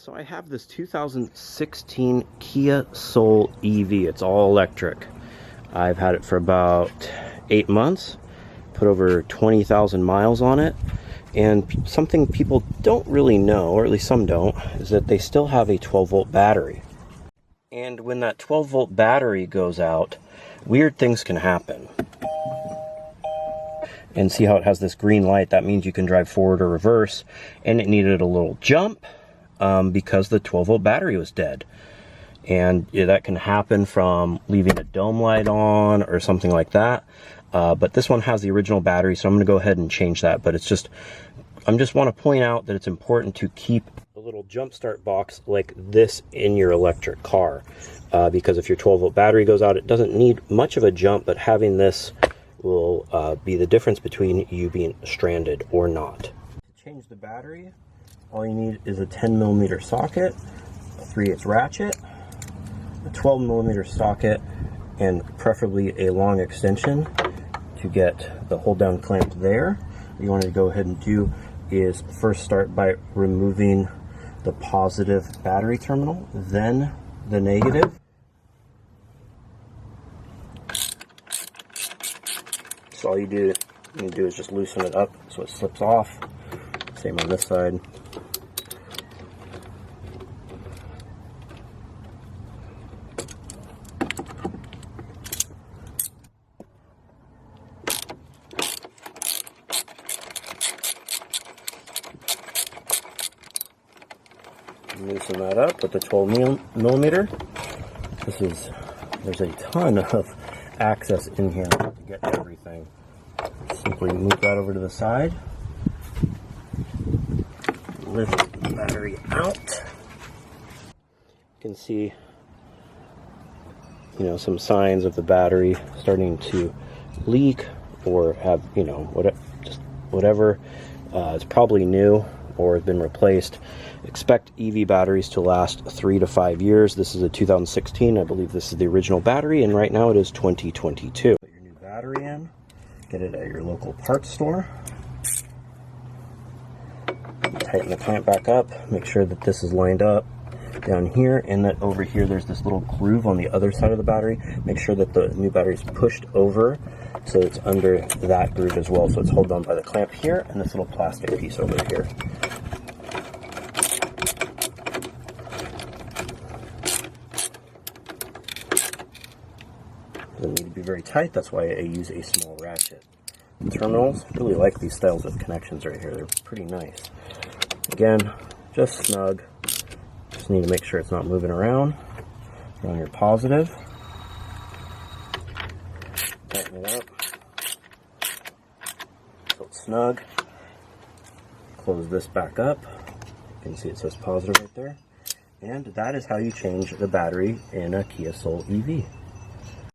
So I have this 2016 Kia Soul EV. It's all electric. I've had it for about 8 months, put over 20,000 miles on it, and something people don't really know, or at least some don't, is that they still have a 12-volt battery. And when that 12-volt battery goes out, weird things can happen. And see how it has this green light? That means you can drive forward or reverse, and it needed a little jump because the 12-volt battery was dead. And that can happen from leaving a dome light on or something like that. But this one has the original battery, so I'm going to go ahead and change that. But it's just, I just want to point out that it's important to keep a little jump start box like this in your electric car. Because if your 12-volt battery goes out, it doesn't need much of a jump, but having this will be the difference between you being stranded or not. To change the battery, all you need is a 10mm socket, a 3/8 ratchet, a 12mm socket, and preferably a long extension to get the hold down clamp there. What you want to go ahead and do is first start by removing the positive battery terminal, then the negative. So all you need to do is just loosen it up so it slips off. Same on this side. Loosen that up with the 12mm. There's a ton of access in here to get to everything. Simply move that over to the side. Lift the battery out. You can see, some signs of the battery starting to leak or have, whatever. It's probably new or has been replaced. Expect EV batteries to last 3 to 5 years. This is a 2016. I believe this is the original battery, and right now it is 2022. Put your new battery in. Get it at your local parts store. Tighten the clamp back up. Make sure that this is lined up down here, and that over here there's this little groove on the other side of the battery. Make sure that the new battery is pushed over so it's under that groove as well. So it's held on by the clamp here and this little plastic piece over here. Doesn't need to be very tight, that's why I use a small ratchet. The terminals, really like these styles of connections right here, they're pretty nice. Again, just snug. Just need to make sure it's not moving around. You're on your positive. Tighten it up. So it's snug. Close this back up. You can see it says positive right there. And that is how you change the battery in a Kia Soul EV.